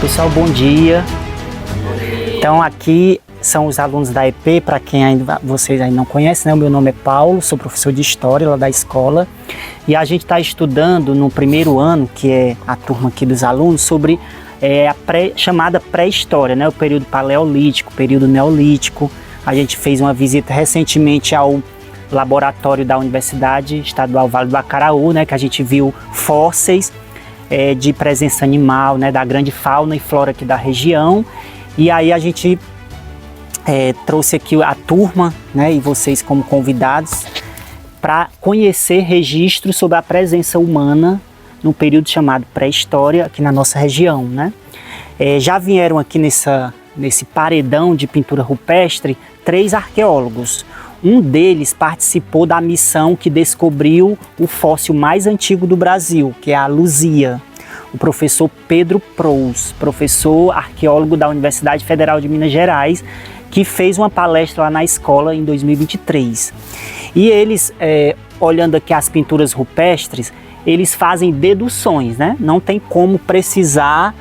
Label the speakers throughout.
Speaker 1: Pessoal, bom dia. Então aqui são os alunos da EP, para quem vocês ainda não conhecem, né? O meu nome é Paulo, sou professor de História lá da escola. E a gente está estudando no primeiro ano, que é a turma aqui dos alunos, sobre chamada pré-história, né? O período paleolítico, o período neolítico. A gente fez uma visita recentemente ao laboratório da Universidade Estadual Vale do Acaraú, né? Que a gente viu fósseis de presença animal, né, da grande fauna e flora aqui da região. E aí a gente trouxe aqui a turma, né, e vocês como convidados para conhecer registros sobre a presença humana no período chamado pré-história aqui na nossa região, né? Já vieram aqui nesse paredão de pintura rupestre 3 arqueólogos. Um deles participou da missão que descobriu o fóssil mais antigo do Brasil, que é a Luzia. O professor Pedro Prous, professor arqueólogo da Universidade Federal de Minas Gerais, que fez uma palestra lá na escola em 2023. E eles, olhando aqui as pinturas rupestres, eles fazem deduções, né? Não tem como precisar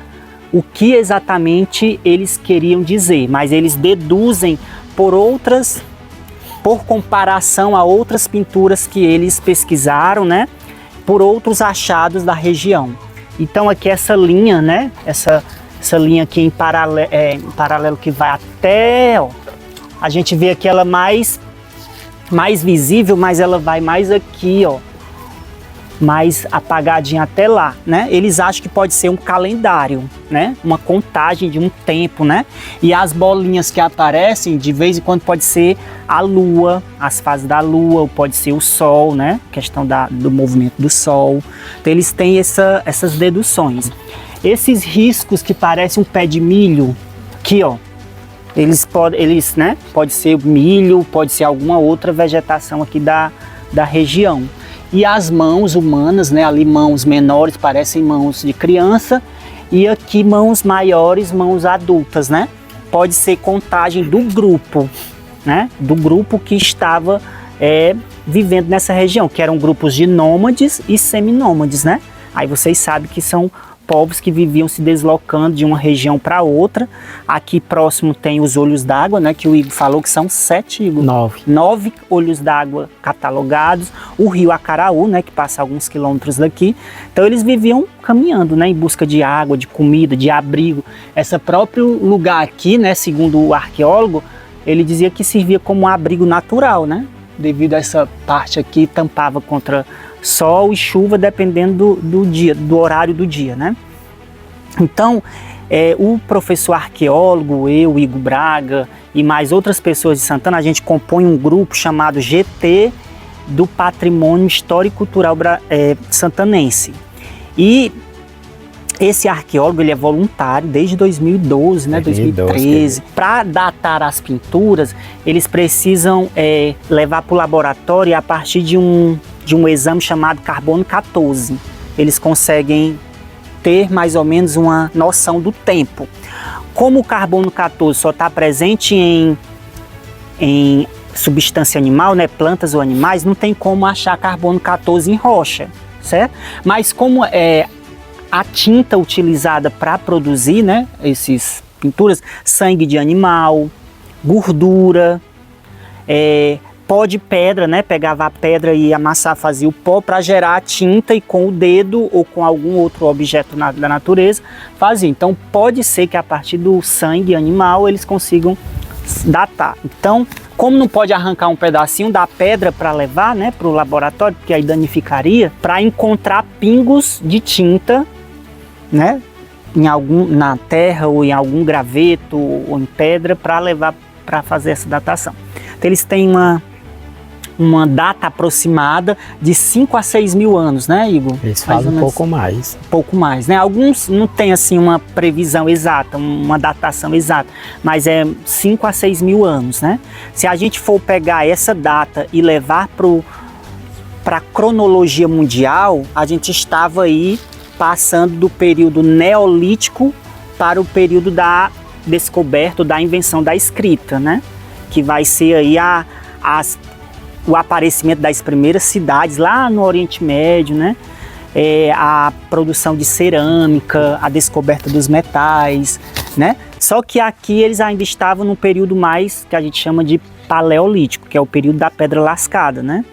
Speaker 1: o que exatamente eles queriam dizer, mas eles deduzem por comparação a outras pinturas que eles pesquisaram, né, por outros achados da região. Então aqui essa linha, né, essa linha aqui em paralelo que vai até, ó, a gente vê aqui ela mais visível, mas ela vai mais aqui, ó, mais apagadinha até lá, né? Eles acham que pode ser um calendário, né? Uma contagem de um tempo, né? E as bolinhas que aparecem, de vez em quando pode ser a lua, as fases da lua, ou pode ser o sol, né? Questão do movimento do sol. Então eles têm essas deduções. Esses riscos que parecem um pé de milho, aqui, ó, né? Pode ser milho, pode ser alguma outra vegetação aqui da região. E as mãos humanas, né? Ali mãos menores parecem mãos de criança e aqui mãos maiores, mãos adultas, né? Pode ser contagem do grupo, né? Do grupo que estava vivendo nessa região, que eram grupos de nômades e seminômades, né? Aí vocês sabem que são povos que viviam se deslocando de uma região para outra. Aqui próximo tem os olhos d'água, né, que o Igor falou que são 9 olhos d'água catalogados. O rio Acaraú, né, que passa alguns quilômetros daqui. Então eles viviam caminhando, né, em busca de água, de comida, de abrigo. Esse próprio lugar aqui, né, segundo o arqueólogo, ele dizia que servia como um abrigo natural, né, devido a essa parte aqui tampava contra sol e chuva, dependendo do horário do dia, né? Então, o professor arqueólogo, eu, Igor Braga e mais outras pessoas de Santana, a gente compõe um grupo chamado GT do Patrimônio Histórico e Cultural Santanense. E esse arqueólogo, ele é voluntário desde 2012, né, 2013. Para datar as pinturas, eles precisam levar para o laboratório, e a partir de um exame chamado carbono 14. Eles conseguem ter mais ou menos uma noção do tempo. Como o carbono 14 só está presente em substância animal, né, plantas ou animais, não tem como achar carbono 14 em rocha, certo? Mas como a tinta utilizada para produzir, né, essas pinturas, sangue de animal, gordura, pó de pedra, né? Pegava a pedra e amassava, fazia o pó para gerar a tinta, e com o dedo ou com algum outro objeto da natureza fazia. Então pode ser que a partir do sangue animal eles consigam datar. Então Como não pode arrancar um pedacinho da pedra para levar, né, para o laboratório, porque aí danificaria, para encontrar pingos de tinta, né, na terra ou em algum graveto ou em pedra para levar para fazer essa datação. Então eles têm uma data aproximada de 5 a 6 mil anos, né, Igor?
Speaker 2: Eles falam um pouco mais.
Speaker 1: Um pouco mais, né? Alguns não tem assim uma previsão exata, uma datação exata, mas é 5 a 6 mil anos, né? Se a gente for pegar essa data e levar para a cronologia mundial, a gente estava aí passando do período neolítico para o período da descoberta, da invenção da escrita, né? Que vai ser aí o aparecimento das primeiras cidades lá no Oriente Médio, né? A produção de cerâmica, a descoberta dos metais, né? Só que aqui eles ainda estavam no período mais que a gente chama de paleolítico, que é o período da pedra lascada, né?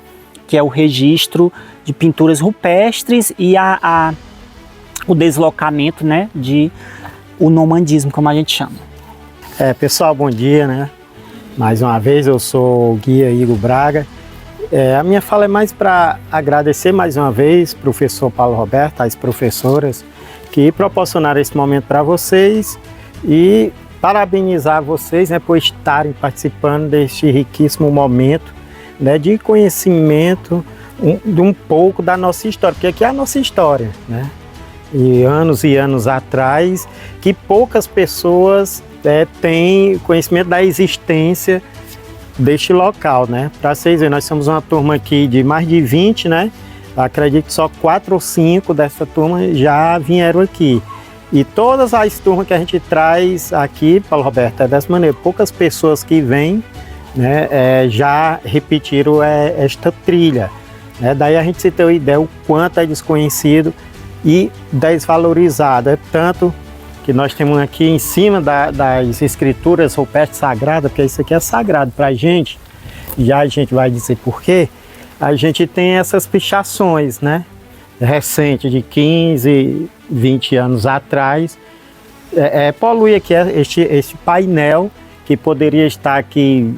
Speaker 1: Que é o registro de pinturas rupestres e o deslocamento, né? O nomandismo, como a gente chama.
Speaker 2: Pessoal, bom dia, né? Mais uma vez, eu sou o guia Igor Braga. A minha fala é mais para agradecer mais uma vez, professor Paulo Roberto, as professoras que proporcionaram esse momento para vocês e parabenizar vocês, né, por estarem participando deste riquíssimo momento, né, de conhecimento de um pouco da nossa história, porque aqui é a nossa história, né? E anos atrás, que poucas pessoas têm conhecimento da existência deste local, né? Para vocês verem, nós somos uma turma aqui de mais de 20, né? Acredito que só 4 ou 5 dessa turma já vieram aqui. E todas as turmas que a gente traz aqui, Paulo Roberto, é dessa maneira. Poucas pessoas que vêm, né, já repetiram esta trilha, né? Daí a gente se tem uma ideia o quanto é desconhecido e desvalorizado. É tanto que nós temos aqui em cima das escrituras rupestres sagradas, porque isso aqui é sagrado para a gente, já a gente vai dizer por quê. A gente tem essas pichações, né, recentes de 15, 20 anos atrás, polui aqui este painel que poderia estar aqui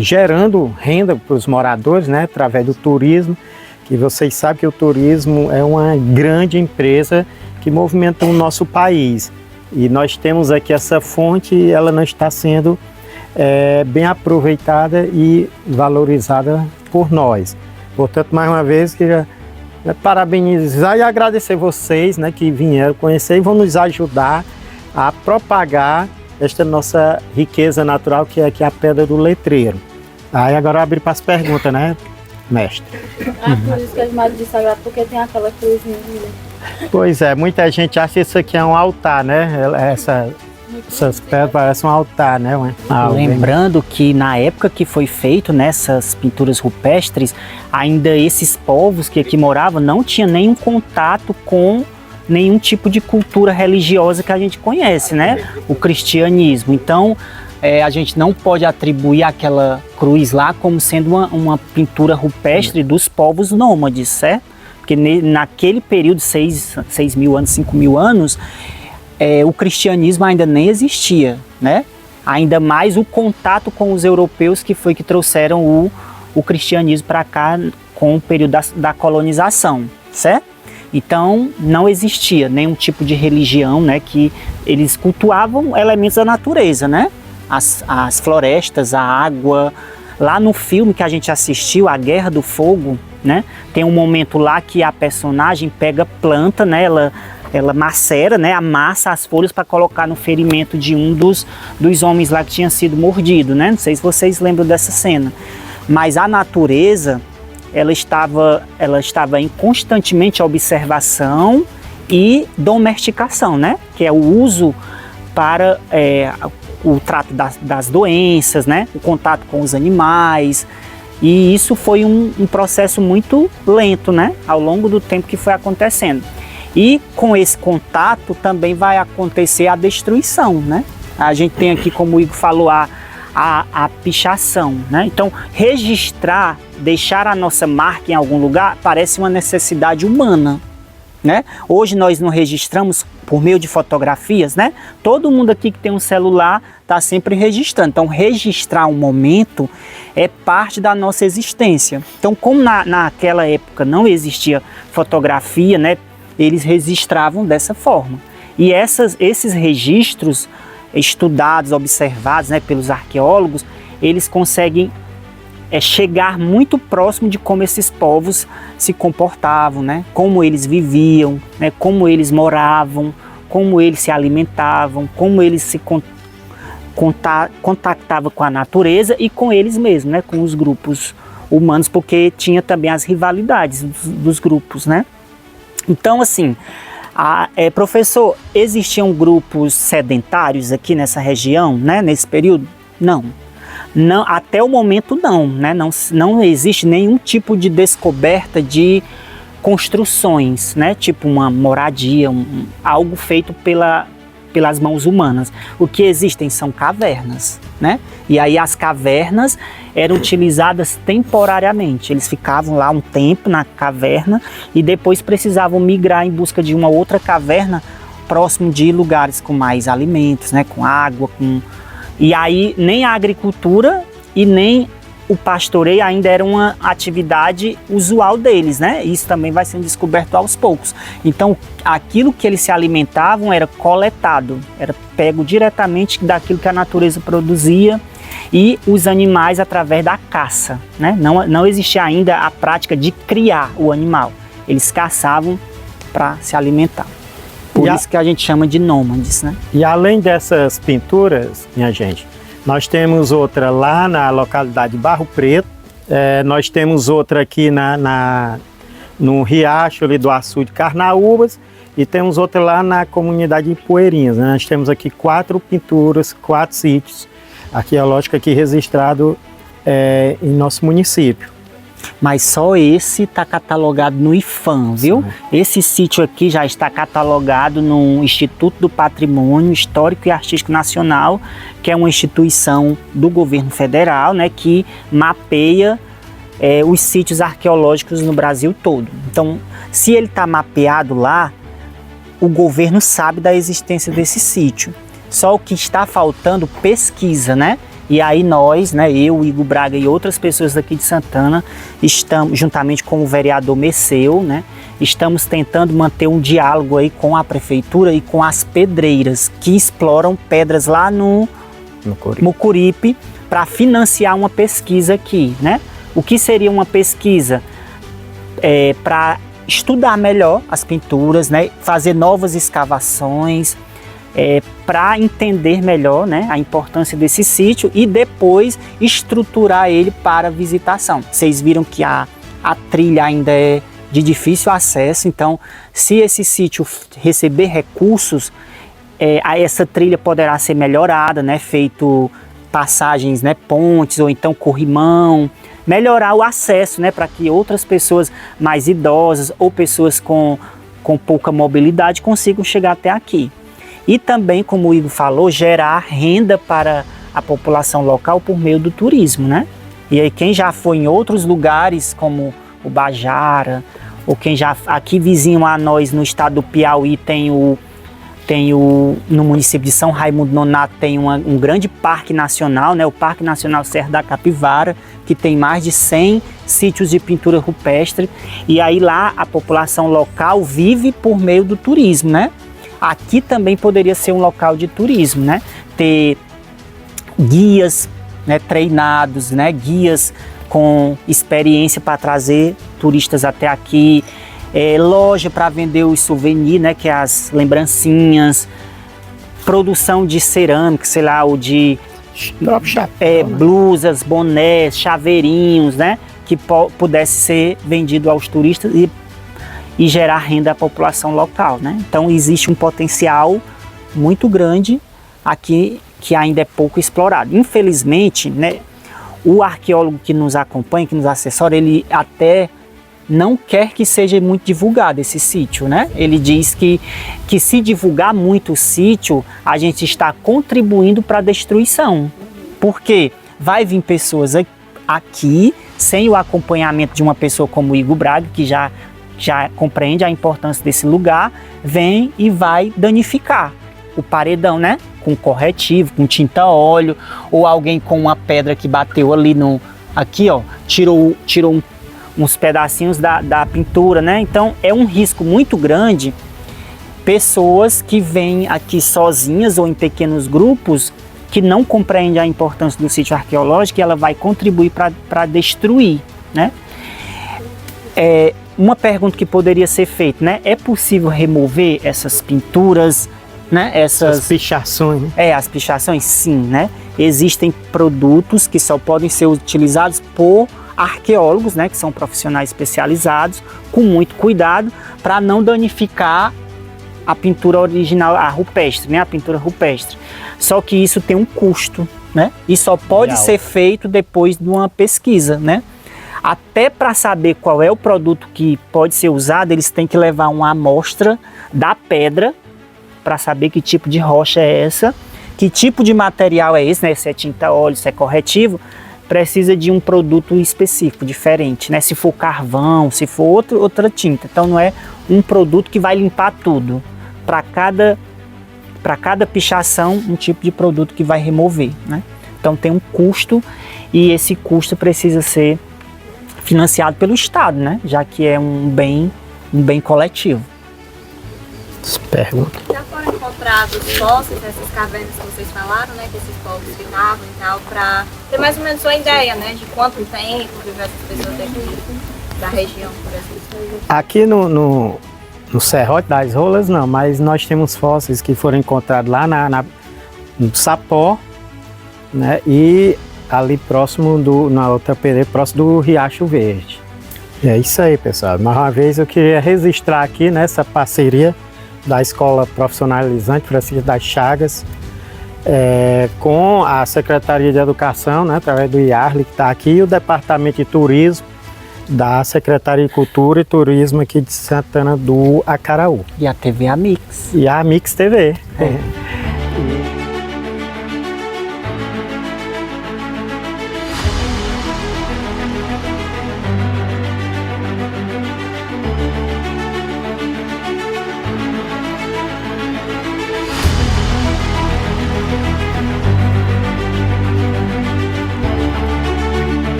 Speaker 2: gerando renda para os moradores, né, através do turismo, que vocês sabem que o turismo é uma grande empresa que movimenta o nosso país. E nós temos aqui essa fonte e ela não está sendo bem aproveitada e valorizada por nós. Portanto, mais uma vez, queria parabenizar e agradecer vocês, né, que vieram conhecer e vão nos ajudar a propagar esta nossa riqueza natural, que é aqui a Pedra do Letreiro. Aí agora eu abro para as perguntas, né, mestre?
Speaker 3: Por isso que é chamado de sagrado, porque tem aquela cruzinha.
Speaker 2: Pois é, muita gente acha que isso aqui é um altar, né? Essas pedras parecem um altar, né?
Speaker 1: Lembrando que na época que foi feito nessas pinturas rupestres, ainda esses povos que aqui moravam não tinham nenhum contato com nenhum tipo de cultura religiosa que a gente conhece, né? O cristianismo. Então, a gente não pode atribuir aquela cruz lá como sendo uma pintura rupestre dos povos nômades, certo? Porque naquele período, 6 mil anos, 5 mil anos, o cristianismo ainda nem existia, né? Ainda mais o contato com os europeus que trouxeram o cristianismo para cá com o período da colonização, certo? Então não existia nenhum tipo de religião, né? Que eles cultuavam elementos da natureza, né? As florestas, a água. Lá no filme que a gente assistiu, A Guerra do Fogo, né? Tem um momento lá que a personagem pega planta, né? Ela macera, né? Amassa as folhas para colocar no ferimento de um dos homens lá que tinha sido mordido, né? Não sei se vocês lembram dessa cena. Mas a natureza, ela estava em constantemente observação e domesticação, né? Que é o uso para o trato das doenças, né? O contato com os animais. E isso foi um processo muito lento, né? Ao longo do tempo que foi acontecendo. E com esse contato também vai acontecer a destruição, né? A gente tem aqui, como o Igor falou, a pichação, né? Então, registrar, deixar a nossa marca em algum lugar parece uma necessidade humana, né? Hoje nós não registramos por meio de fotografias, né? Todo mundo aqui que tem um celular está sempre registrando. Então, registrar um momento é parte da nossa existência. Então, como naquela época não existia fotografia, né? Eles registravam dessa forma. E esses registros estudados, observados, né, pelos arqueólogos, eles conseguem chegar muito próximo de como esses povos se comportavam, né? Como eles viviam, né? Como eles moravam, como eles se alimentavam, como eles se contactavam com a natureza e com eles mesmos, né? Com os grupos humanos, porque tinha também as rivalidades dos grupos, né? Então, assim, professor, existiam grupos sedentários aqui nessa região, né? Nesse período? Não. Não, até o momento não, né? Não existe nenhum tipo de descoberta de construções, né? Tipo uma moradia, algo feito pelas mãos humanas. O que existem são cavernas, né? E aí as cavernas eram utilizadas temporariamente. Eles ficavam lá um tempo na caverna e depois precisavam migrar em busca de uma outra caverna próximo de lugares com mais alimentos, né? Com água, E aí nem a agricultura e nem o pastoreio ainda era uma atividade usual deles, né? Isso também vai sendo descoberto aos poucos. Então, aquilo que eles se alimentavam era coletado, era pego diretamente daquilo que a natureza produzia e os animais através da caça, né? Não existia ainda a prática de criar o animal. Eles caçavam para se alimentar. Por isso que a gente chama de nômades, né?
Speaker 2: E além dessas pinturas, minha gente, nós temos outra lá na localidade de Barro Preto, nós temos outra aqui no riacho ali do Açude de Carnaúbas e temos outra lá na comunidade de Poeirinhas, né? Nós temos aqui 4 pinturas, 4 sítios arqueológicos aqui registrados em nosso município.
Speaker 1: Mas só esse está catalogado no IPHAN, viu? Sim. Esse sítio aqui já está catalogado no Instituto do Patrimônio Histórico e Artístico Nacional, que é uma instituição do governo federal, né, que mapeia os sítios arqueológicos no Brasil todo. Então, se ele está mapeado lá, o governo sabe da existência desse sítio. Só o que está faltando pesquisa, né? E aí nós, né, eu, Igor Braga e outras pessoas daqui de Santana, estamos, juntamente com o vereador Messeu, né, estamos tentando manter um diálogo aí com a prefeitura e com as pedreiras que exploram pedras lá no Mucuripe para financiar uma pesquisa aqui, né? O que seria uma pesquisa? Para estudar melhor as pinturas, né, fazer novas escavações, para entender melhor, né, a importância desse sítio e depois estruturar ele para visitação. Vocês viram que a trilha ainda é de difícil acesso, então se esse sítio receber recursos, essa trilha poderá ser melhorada, né, feito passagens, né, pontes ou então corrimão, melhorar o acesso, né, para que outras pessoas mais idosas ou pessoas com pouca mobilidade consigam chegar até aqui. E também, como o Igor falou, gerar renda para a população local por meio do turismo, né? E aí quem já foi em outros lugares, como o Bajara, ou quem já aqui vizinho a nós no estado do Piauí no município de São Raimundo Nonato tem um grande parque nacional, né? O Parque Nacional Serra da Capivara, que tem mais de 100 sítios de pintura rupestre. E aí lá a população local vive por meio do turismo, né? Aqui também poderia ser um local de turismo, né? Ter guias, né, treinados, né? Guias com experiência para trazer turistas até aqui. Loja para vender os souvenirs, né? Que é as lembrancinhas. Produção de cerâmica, sei lá, ou de blusas, bonés, chaveirinhos, né? Que pudesse ser vendido aos turistas e gerar renda à população local, né? Então existe um potencial muito grande aqui que ainda é pouco explorado. Infelizmente, né, o arqueólogo que nos acompanha, que nos assessora, ele até não quer que seja muito divulgado esse sítio, né? Ele diz que se divulgar muito o sítio, a gente está contribuindo para a destruição. Porque vai vir pessoas aqui sem o acompanhamento de uma pessoa como o Igor Braga, que já já compreende a importância desse lugar, vem e vai danificar o paredão, né? Com corretivo, com tinta óleo, ou alguém com uma pedra que bateu ali aqui, ó, tirou uns pedacinhos da pintura, né? Então é um risco muito grande. Pessoas que vêm aqui sozinhas ou em pequenos grupos que não compreendem a importância do sítio arqueológico, e ela vai contribuir para destruir, né? Uma pergunta que poderia ser feita, né? É possível remover essas pinturas, né? Essas
Speaker 2: pichações, né?
Speaker 1: As pichações, sim, né? Existem produtos que só podem ser utilizados por arqueólogos, né? Que são profissionais especializados, com muito cuidado, para não danificar a pintura original, a rupestre, né? A pintura rupestre. Só que isso tem um custo, né? E só pode ser feito depois de uma pesquisa, né? Até para saber qual é o produto que pode ser usado, eles têm que levar uma amostra da pedra para saber que tipo de rocha é essa, que tipo de material é esse, né? Se é tinta óleo, se é corretivo, precisa de um produto específico, diferente, né? Se for carvão, se for outra tinta. Então não é um produto que vai limpar tudo. Para cada pichação, um tipo de produto que vai remover, né? Então tem um custo, e esse custo precisa ser financiado pelo Estado, né? Já que é um bem coletivo.
Speaker 2: Pergunta.
Speaker 3: Já foram encontrados fósseis nessas cavernas que vocês falaram, né? Que esses povos filmavam e tal, para ter mais ou menos uma ideia, né? De quanto tempo viveu essas pessoas daqui, da região, por exemplo.
Speaker 2: Aqui no Serrote das Rolas não, mas nós temos fósseis que foram encontrados lá no Sapó, né? E ali próximo na outra pereira, próximo do Riacho Verde. E é isso aí, pessoal. Mais uma vez eu queria registrar aqui nessa parceria da Escola Profissionalizante Francisco das Chagas, com a Secretaria de Educação, né, através do IARLE, que está aqui, e o Departamento de Turismo da Secretaria de Cultura e Turismo aqui de Santana do Acaraú.
Speaker 1: E a TV Amix.
Speaker 2: E a Amix TV.